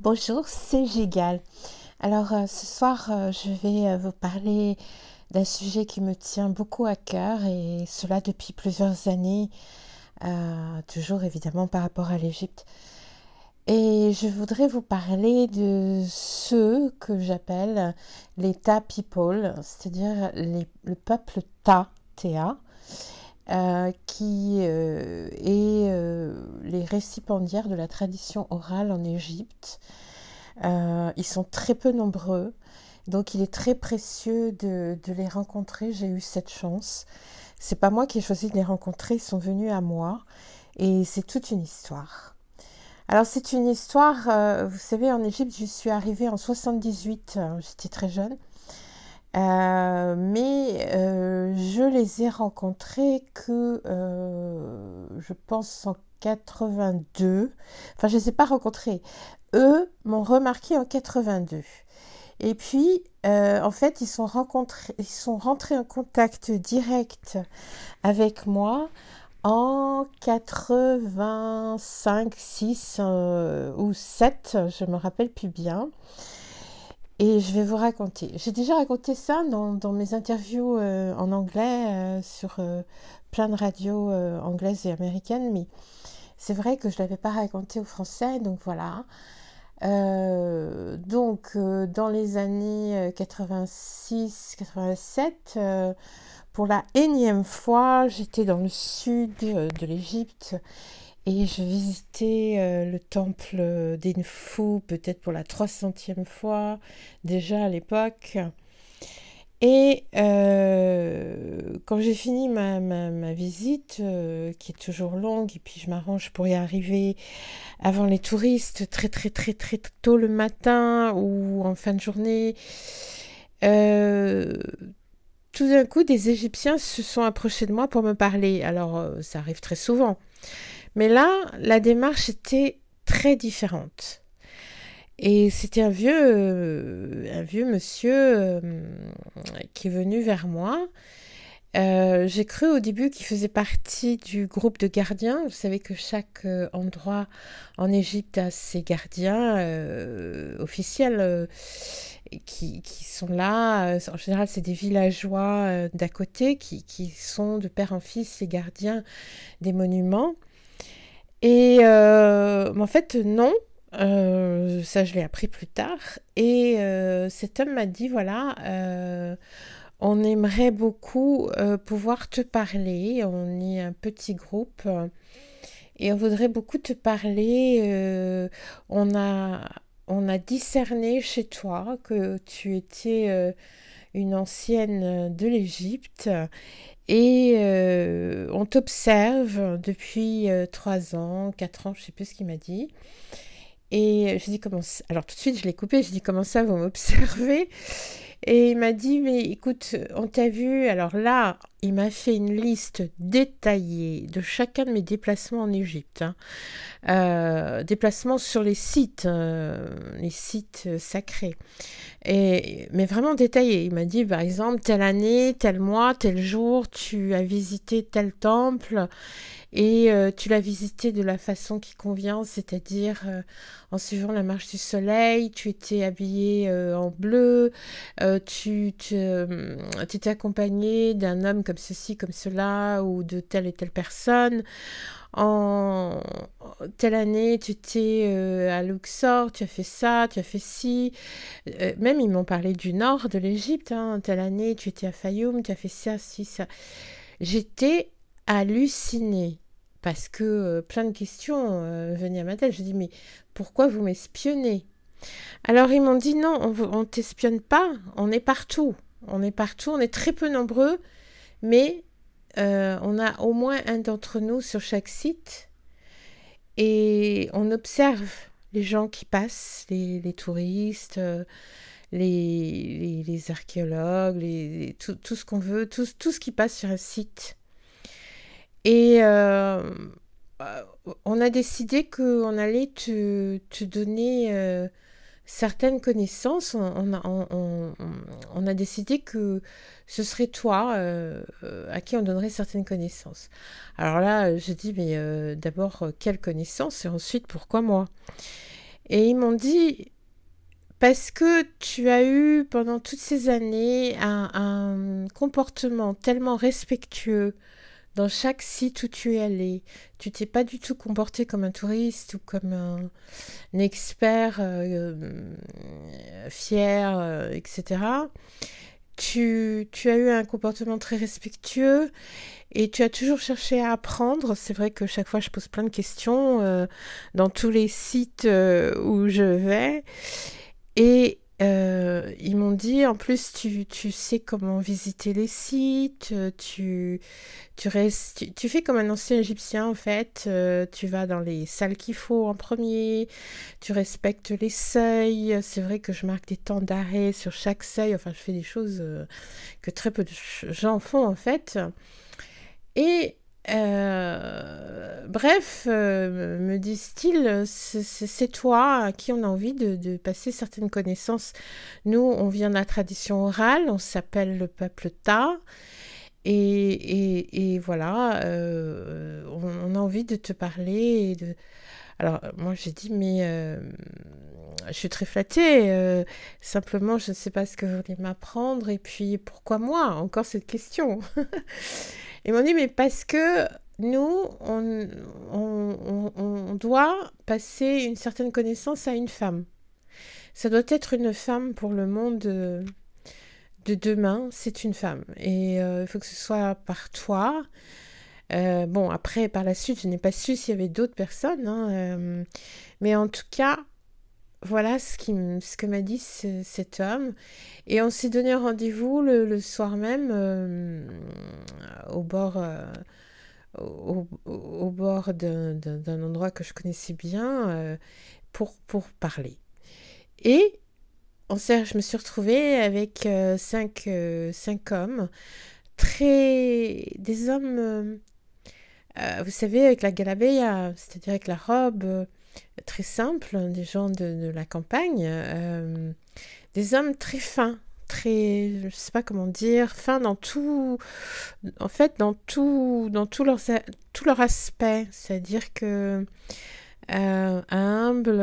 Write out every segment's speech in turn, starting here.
Bonjour, c'est Gigal. Alors ce soir, je vais vous parler d'un sujet qui me tient beaucoup à cœur et cela depuis plusieurs années, toujours évidemment par rapport à l'Égypte. Et je voudrais vous parler de ceux que j'appelle les Ta People, c'est-à-dire le peuple Ta, TA, qui est les récipiendaires de la tradition orale en Égypte. Ils sont très peu nombreux, donc il est très précieux de les rencontrer. J'ai eu cette chance. C'est pas moi qui ai choisi de les rencontrer, ils sont venus à moi et c'est toute une histoire. Alors c'est une histoire, vous savez, en Égypte, je suis arrivée en 78, j'étais très jeune, mais je les ai rencontrés que, je pense, en 82. Enfin, je ne les ai pas rencontrés. Eux m'ont remarqué en 82. Et puis, en fait, ils sont rentrés en contact direct avec moi en 85, 6 ou 7, je me rappelle plus bien. Et je vais vous raconter. J'ai déjà raconté ça dans mes interviews en anglais sur plein de radios anglaises et américaines, mais c'est vrai que je ne l'avais pas raconté au français, donc voilà. Dans les années 86-87, pour la énième fois, j'étais dans le sud de l'Égypte et je visitais le temple d'Infou, peut-être pour la 300e fois, déjà à l'époque. Et quand j'ai fini ma visite, qui est toujours longue, et puis je m'arrange pour y arriver avant les touristes, très très très très tôt le matin ou en fin de journée, euh, tout d'un coup, des Égyptiens se sont approchés de moi pour me parler. Alors, ça arrive très souvent. Mais là, la démarche était très différente. Et c'était un vieux monsieur qui est venu vers moi. J'ai cru au début qu'il faisait partie du groupe de gardiens. Vous savez que chaque endroit en Égypte a ses gardiens officiels qui sont là. En général, c'est des villageois d'à côté qui sont de père en fils les gardiens des monuments. Et en fait, non. Ça, je l'ai appris plus tard. Et cet homme m'a dit, voilà, on aimerait beaucoup pouvoir te parler. On est un petit groupe et on voudrait beaucoup te parler. On a, on a discerné chez toi que tu étais une ancienne de l'Égypte et on t'observe depuis 3 ans, 4 ans, je ne sais plus ce qu'il m'a dit. Et je dis comment ça... Alors tout de suite je l'ai coupé, je dis comment ça vous m'observez. Et il m'a dit mais écoute, on t'a vu. Alors là, il m'a fait une liste détaillée de chacun de mes déplacements en Égypte, hein. Déplacements sur les sites sacrés. Mais vraiment détaillé. Il m'a dit par exemple telle année, tel mois, tel jour, tu as visité tel temple. Et tu l'as visité de la façon qui convient, c'est-à-dire en suivant la marche du soleil, tu étais habillé en bleu, tu étais accompagné d'un homme comme ceci, comme cela, ou de telle et telle personne. En telle année, tu étais à Luxor, tu as fait ça, tu as fait ci. Même ils m'ont parlé du nord de l'Égypte, hein. Telle année, tu étais à Fayoum, tu as fait ça, ci, ça. J'étais hallucinée parce que plein de questions venaient à ma tête. Je dis mais pourquoi vous m'espionnez? Alors ils m'ont dit non, on t'espionne pas, on est partout. On est partout, on est très peu nombreux, mais on a au moins un d'entre nous sur chaque site et on observe les gens qui passent, les touristes, les archéologues, tout ce qu'on veut, tout ce qui passe sur un site. Et on a décidé qu'on allait te donner certaines connaissances. On a décidé que ce serait toi à qui on donnerait certaines connaissances. Alors là, je dis, mais d'abord, quelles connaissances et ensuite, pourquoi moi? Et ils m'ont dit, parce que tu as eu pendant toutes ces années un comportement tellement respectueux dans chaque site où tu es allé, tu t'es pas du tout comporté comme un touriste ou comme un expert fier, etc. Tu as eu un comportement très respectueux et tu as toujours cherché à apprendre. C'est vrai que chaque fois je pose plein de questions dans tous les sites où je vais. Et ils m'ont dit, en plus, tu sais comment visiter les sites, tu fais comme un ancien égyptien, en fait. Tu vas dans les salles qu'il faut en premier, tu respectes les seuils. C'est vrai que je marque des temps d'arrêt sur chaque seuil. Enfin, je fais des choses que très peu de gens font, en fait. Et bref, me disent-ils, c'est toi à qui on a envie de passer certaines connaissances. Nous, on vient de la tradition orale, on s'appelle le peuple Ta, et voilà, on a envie de te parler. Alors, moi, j'ai dit, mais je suis très flattée, simplement, je ne sais pas ce que vous voulez m'apprendre, et puis pourquoi moi? Encore cette question. Ils m'ont dit, mais parce que nous, on doit passer une certaine connaissance à une femme. Ça doit être une femme pour le monde de demain, c'est une femme. Et il faut que ce soit par toi. Bon, après, par la suite, je n'ai pas su s'il y avait d'autres personnes, hein, mais en tout cas, voilà ce que m'a dit cet homme. Et on s'est donné rendez-vous le soir même au bord, au bord d'un endroit que je connaissais bien pour parler. Et je me suis retrouvée avec cinq hommes, des hommes, vous savez, avec la galabeya, c'est-à-dire avec la robe très simple, des gens de la campagne, des hommes très fins, très, je sais pas comment dire, fins dans tout, en fait, tout leur aspect, c'est-à-dire que humble,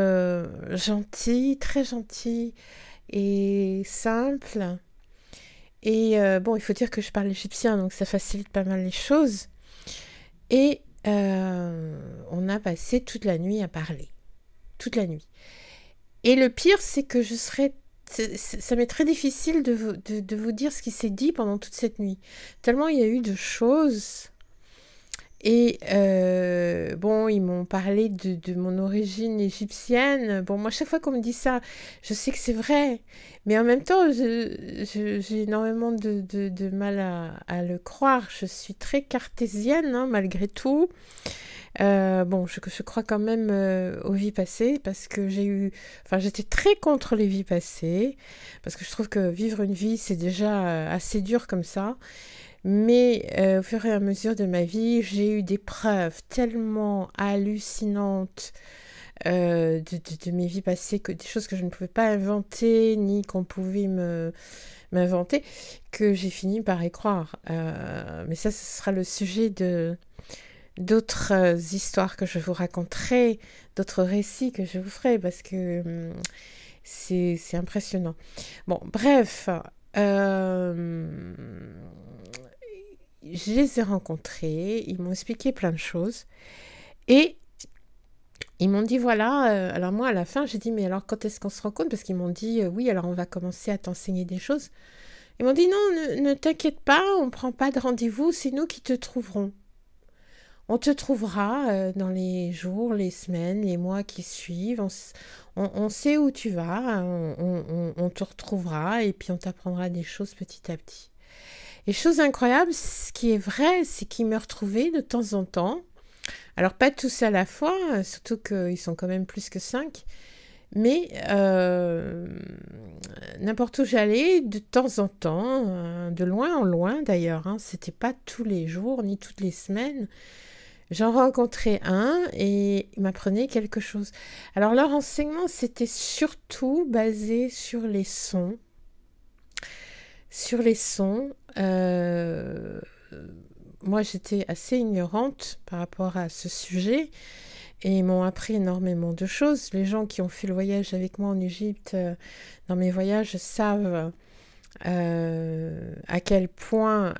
gentil, très gentil et simple. Et bon, il faut dire que je parle égyptien, donc ça facilite pas mal les choses. Et on a passé toute la nuit à parler. Toute la nuit. Et le pire, c'est que ça m'est très difficile de vous dire ce qui s'est dit pendant toute cette nuit. Tellement il y a eu de choses. Et bon, ils m'ont parlé de mon origine égyptienne. Bon, moi, chaque fois qu'on me dit ça, je sais que c'est vrai. Mais en même temps, j'ai énormément de mal à le croire. Je suis très cartésienne, hein, malgré tout. Bon, je crois quand même aux vies passées parce que j'étais très contre les vies passées parce que je trouve que vivre une vie, c'est déjà assez dur comme ça. Mais au fur et à mesure de ma vie, j'ai eu des preuves tellement hallucinantes de mes vies passées, des choses que je ne pouvais pas inventer, ni qu'on pouvait m'inventer, que j'ai fini par y croire. Mais ça, ce sera le sujet d'autres histoires que je vous raconterai, d'autres récits que je vous ferai, parce que c'est impressionnant. Bon, bref, je les ai rencontrés, ils m'ont expliqué plein de choses, et ils m'ont dit, voilà, alors moi, à la fin, j'ai dit, mais alors, quand est-ce qu'on se rencontre? Parce qu'ils m'ont dit, oui, alors on va commencer à t'enseigner des choses. Ils m'ont dit, non, ne t'inquiète pas, on ne prend pas de rendez-vous, c'est nous qui te trouverons. On te trouvera dans les jours, les semaines, les mois qui suivent. On sait où tu vas, on te retrouvera et puis on t'apprendra des choses petit à petit. Et chose incroyable, ce qui est vrai, c'est qu'ils me retrouvaient de temps en temps. Alors pas tous à la fois, surtout qu'ils sont quand même plus que 5. Mais n'importe où j'allais, de temps en temps, de loin en loin d'ailleurs, hein, c'était pas tous les jours ni toutes les semaines. J'en rencontrais un et il m'apprenait quelque chose. Alors leur enseignement, c'était surtout basé sur les sons. Sur les sons, moi j'étais assez ignorante par rapport à ce sujet, et ils m'ont appris énormément de choses. Les gens qui ont fait le voyage avec moi en Égypte, dans mes voyages, savent à quel point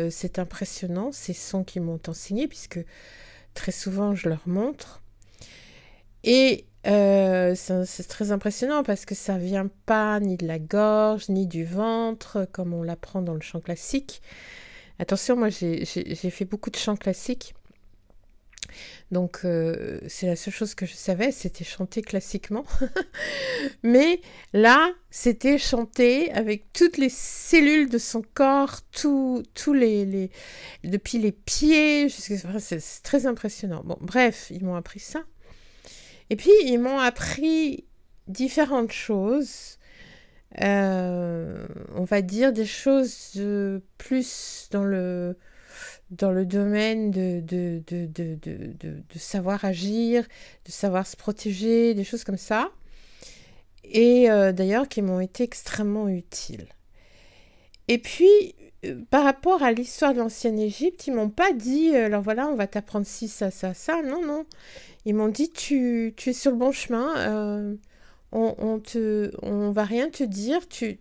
c'est impressionnant ces sons qu'ils m'ont enseignés, puisque très souvent je leur montre. Et c'est très impressionnant parce que ça vient pas ni de la gorge, ni du ventre, comme on l'apprend dans le chant classique. Attention, moi j'ai fait beaucoup de chants classiques. Donc c'est la seule chose que je savais, c'était chanter classiquement. Mais là, c'était chanter avec toutes les cellules de son corps, depuis les pieds, c'est très impressionnant. Bon, bref, ils m'ont appris ça. Et puis, ils m'ont appris différentes choses. On va dire des choses plus dans le domaine de savoir agir, de savoir se protéger, des choses comme ça. Et d'ailleurs, qui m'ont été extrêmement utiles. Et puis, par rapport à l'histoire de l'ancienne Égypte, ils m'ont pas dit, alors voilà, on va t'apprendre ci, ça, ça, ça. Non, non. Ils m'ont dit, tu es sur le bon chemin, on va rien te dire, tu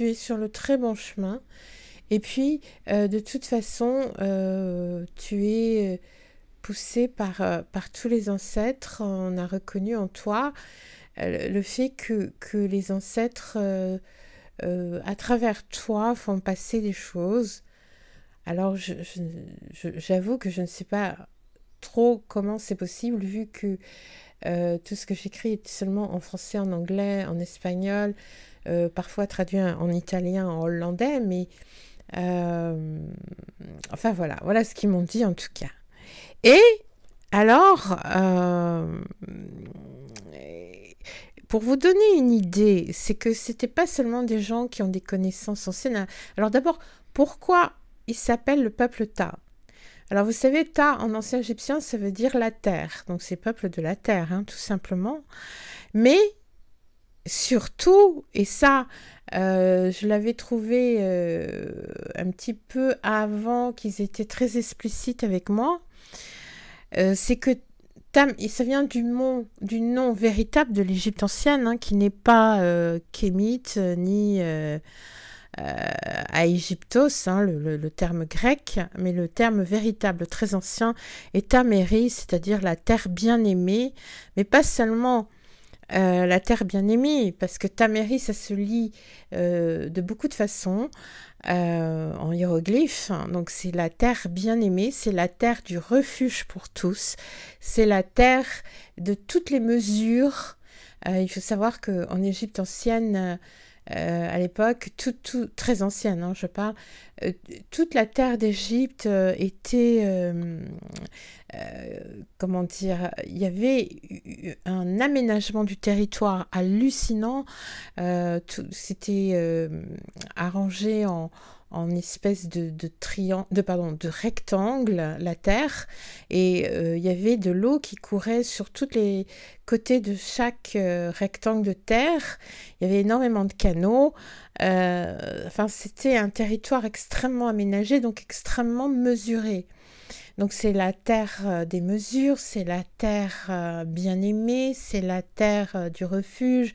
es sur le très bon chemin. Et puis, de toute façon, tu es poussé par tous les ancêtres. On a reconnu en toi le fait que les ancêtres, à travers toi, font passer des choses. Alors, j'avoue que je ne sais pas trop comment c'est possible, vu que tout ce que j'écris est seulement en français, en anglais, en espagnol, parfois traduit en italien, en hollandais, mais enfin voilà ce qu'ils m'ont dit en tout cas. Et alors, pour vous donner une idée, c'est que c'était pas seulement des gens qui ont des connaissances anciennes. Alors d'abord, pourquoi il s'appelle le peuple Ta? Alors vous savez, Ta en ancien égyptien, ça veut dire la terre. Donc c'est peuple de la terre, hein, tout simplement. Mais surtout, et ça, je l'avais trouvé un petit peu avant qu'ils étaient très explicites avec moi, c'est que Tam, et ça vient du nom véritable de l'Égypte ancienne, hein, qui n'est pas kémite ni Aegyptos, hein, le terme grec, mais le terme véritable très ancien est Taméri, c'est-à-dire la terre bien-aimée, mais pas seulement la terre bien-aimée, parce que Taméri, ça se lit de beaucoup de façons, en hiéroglyphe. Donc c'est la terre bien-aimée, c'est la terre du refuge pour tous, c'est la terre de toutes les mesures. Il faut savoir qu'en Égypte ancienne, à l'époque, très ancienne, hein, je parle, toute la terre d'Égypte était, comment dire, il y avait un aménagement du territoire hallucinant, c'était arrangé en espèce de rectangle, la terre, et il y avait de l'eau qui courait sur tous les côtés de chaque rectangle de terre. Il y avait énormément de canaux. Enfin, c'était un territoire extrêmement aménagé, donc extrêmement mesuré. Donc c'est la terre des mesures, c'est la terre bien-aimée, c'est la terre du refuge,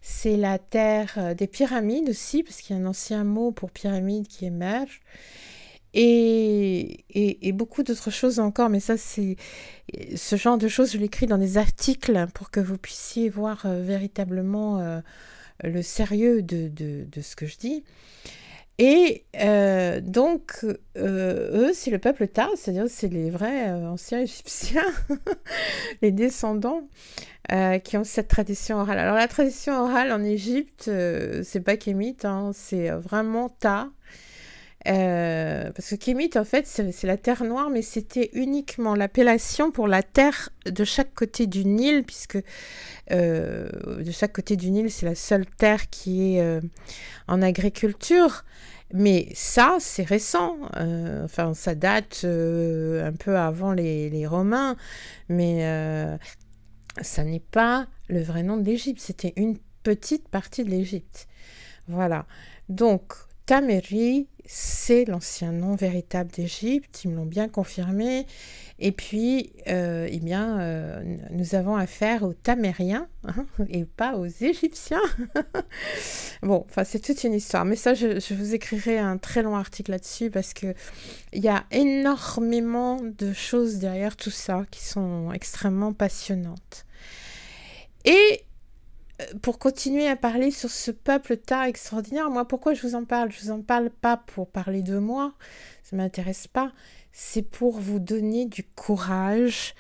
c'est la terre des pyramides aussi, parce qu'il y a un ancien mot pour pyramide qui émerge, et beaucoup d'autres choses encore, mais ça c'est ce genre de choses, je l'écris dans des articles pour que vous puissiez voir véritablement le sérieux de ce que je dis. Et donc, eux, c'est le peuple Ta, c'est-à-dire c'est les vrais anciens Égyptiens, les descendants qui ont cette tradition orale. Alors la tradition orale en Égypte, c'est pas kémite, hein, c'est vraiment Ta. Parce que kémite, en fait, c'est la terre noire, mais c'était uniquement l'appellation pour la terre de chaque côté du Nil, puisque de chaque côté du Nil, c'est la seule terre qui est en agriculture. Mais ça, c'est récent. Enfin, ça date un peu avant les Romains, mais ça n'est pas le vrai nom de l'Égypte. C'était une petite partie de l'Égypte. Voilà. Donc, Tameri, c'est l'ancien nom véritable d'Égypte, ils me l'ont bien confirmé. Et puis, eh bien, nous avons affaire aux Tamériens hein, et pas aux Égyptiens. Bon, enfin, c'est toute une histoire. Mais ça, je vous écrirai un très long article là-dessus parce que il y a énormément de choses derrière tout ça qui sont extrêmement passionnantes. Et pour continuer à parler sur ce peuple Ta extraordinaire, moi, pourquoi je vous en parle? Je vous en parle pas pour parler de moi, ça m'intéresse pas. C'est pour vous donner du courage,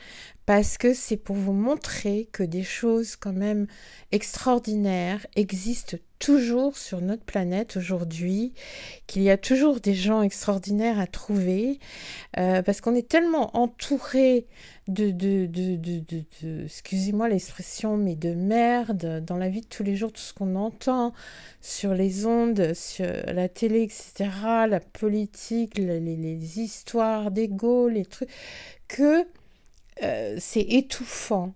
parce que c'est pour vous montrer que des choses quand même extraordinaires existent toujours sur notre planète aujourd'hui, qu'il y a toujours des gens extraordinaires à trouver, parce qu'on est tellement entouré excusez-moi l'expression, mais de merde dans la vie de tous les jours, tout ce qu'on entend sur les ondes, sur la télé, etc., la politique, les histoires d'ego, les trucs, que c'est étouffant.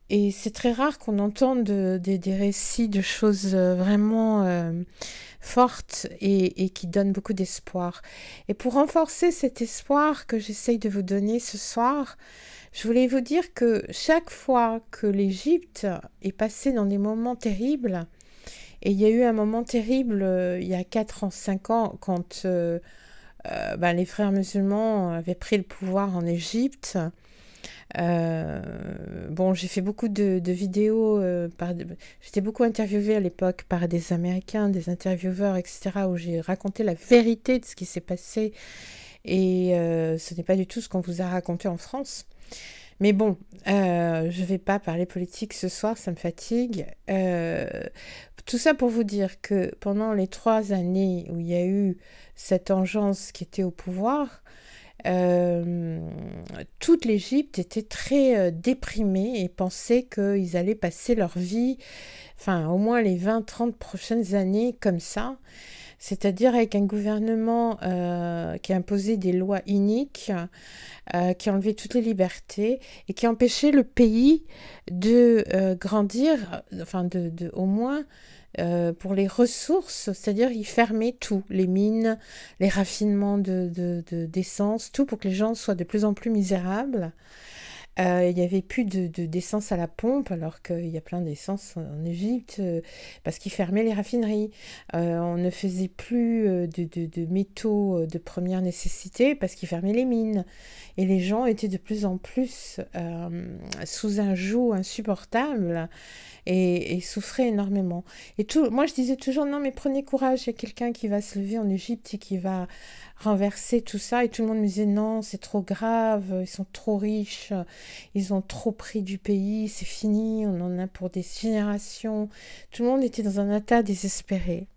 Et c'est très rare qu'on entende des récits de choses vraiment fortes et qui donnent beaucoup d'espoir. Et pour renforcer cet espoir que j'essaye de vous donner ce soir, je voulais vous dire que chaque fois que l'Égypte est passée dans des moments terribles, et il y a eu un moment terrible il y a 4 ans, 5 ans, quand les frères musulmans avaient pris le pouvoir en Égypte. Bon, j'ai fait beaucoup de vidéos, j'étais beaucoup interviewée à l'époque par des Américains, des intervieweurs, etc., où j'ai raconté la vérité de ce qui s'est passé, et ce n'est pas du tout ce qu'on vous a raconté en France. Mais bon, je ne vais pas parler politique ce soir, ça me fatigue. Tout ça pour vous dire que pendant les 3 années où il y a eu cette engeance qui était au pouvoir, toute l'Égypte était très déprimée et pensait qu'ils allaient passer leur vie, enfin au moins les 20-30 prochaines années comme ça, c'est-à-dire avec un gouvernement qui imposait des lois iniques, qui enlevait toutes les libertés et qui empêchait le pays de grandir, enfin au moins pour les ressources, c'est-à-dire ils fermaient tout, les mines, les raffinements d'essence, tout pour que les gens soient de plus en plus misérables. Il n'y avait plus d'essence à la pompe, alors qu'il y a plein d'essence en Égypte, parce qu'ils fermaient les raffineries. On ne faisait plus de métaux de première nécessité, parce qu'ils fermaient les mines. Et les gens étaient de plus en plus sous un joug insupportable et souffraient énormément. Et moi, je disais toujours, non, mais prenez courage, il y a quelqu'un qui va se lever en Égypte et qui va renverser tout ça. Et tout le monde me disait, non, c'est trop grave, ils sont trop riches, ils ont trop pris du pays, c'est fini, on en a pour des générations. Tout le monde était dans un état désespéré.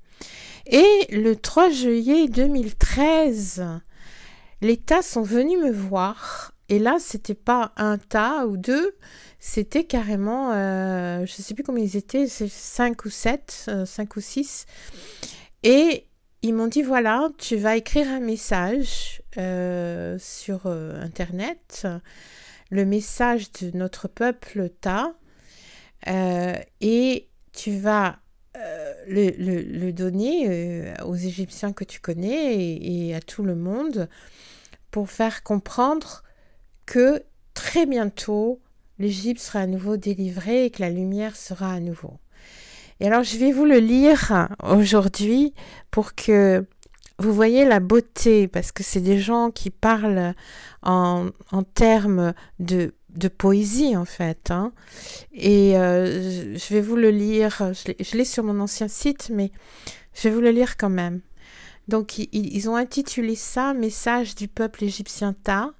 Et le 3 juillet 2013, les tas sont venus me voir. Et là, c'était pas un tas ou deux, c'était carrément, je ne sais plus combien ils étaient, 5 ou 7, 5 ou 6. Et ils m'ont dit, voilà, tu vas écrire un message sur Internet, le message de notre peuple Ta, et tu vas le donner aux Égyptiens que tu connais et à tout le monde pour faire comprendre que très bientôt, l'Égypte sera à nouveau délivrée et que la lumière sera à nouveau. Et alors, je vais vous le lire aujourd'hui pour que vous voyez la beauté, parce que c'est des gens qui parlent en termes de poésie, en fait. Hein. Et je vais vous le lire, je l'ai sur mon ancien site, mais je vais vous le lire quand même. Donc, ils ont intitulé ça « Message du peuple égyptien Ta ».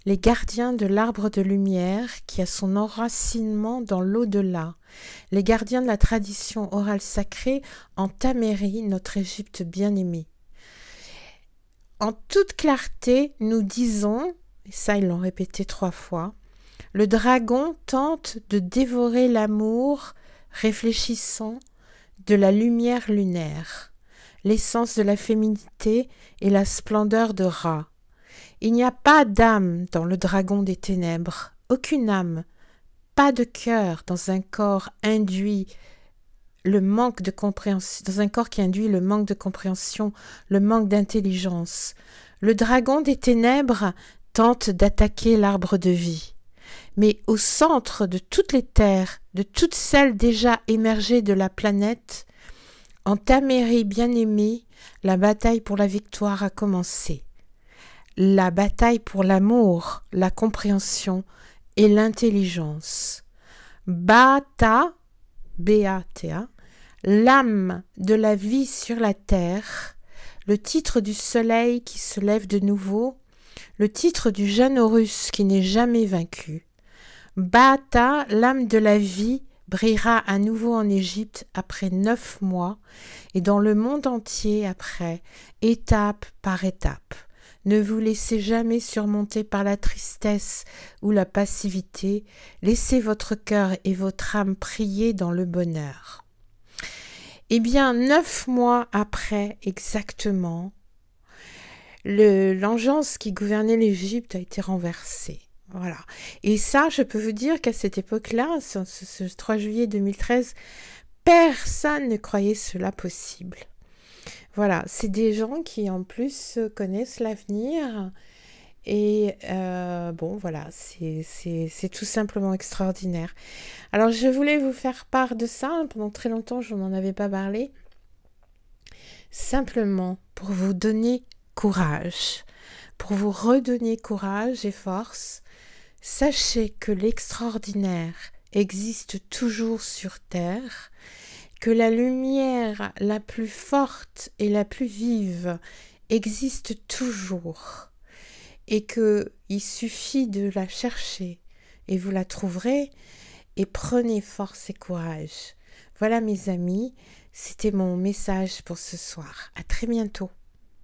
Les gardiens de l'arbre de lumière qui a son enracinement dans l'au-delà, les gardiens de la tradition orale sacrée en Tamérie, notre Égypte bien-aimée. En toute clarté, nous disons, et ça ils l'ont répété 3 fois, le dragon tente de dévorer l'amour réfléchissant de la lumière lunaire, l'essence de la féminité et la splendeur de Ra. Il n'y a pas d'âme dans le dragon des ténèbres, aucune âme, pas de cœur dans un corps induit le manque de compréhension, dans un corps qui induit le manque de compréhension, le manque d'intelligence. Le dragon des ténèbres tente d'attaquer l'arbre de vie. Mais au centre de toutes les terres, de toutes celles déjà émergées de la planète, en Tamérie bien-aimée, la bataille pour la victoire a commencé. La bataille pour l'amour, la compréhension et l'intelligence. Bata, B-A-T-A, l'âme de la vie sur la terre, le titre du soleil qui se lève de nouveau, le titre du jeune Horus qui n'est jamais vaincu. Bata, l'âme de la vie, brillera à nouveau en Égypte après 9 mois et dans le monde entier après, étape par étape. Ne vous laissez jamais surmonter par la tristesse ou la passivité. Laissez votre cœur et votre âme prier dans le bonheur. Eh bien, 9 mois après, exactement, l'engeance qui gouvernait l'Égypte a été renversée. Voilà. Et ça, je peux vous dire qu'à cette époque-là, ce 3 juillet 2013, personne ne croyait cela possible. Voilà, c'est des gens qui en plus connaissent l'avenir et bon voilà, c'est tout simplement extraordinaire. Alors je voulais vous faire part de ça, pendant très longtemps je n'en avais pas parlé, simplement pour vous donner courage, pour vous redonner courage et force. Sachez que l'extraordinaire existe toujours sur Terre, que la lumière la plus forte et la plus vive existe toujours et qu'il suffit de la chercher et vous la trouverez et prenez force et courage. Voilà mes amis, c'était mon message pour ce soir. À très bientôt.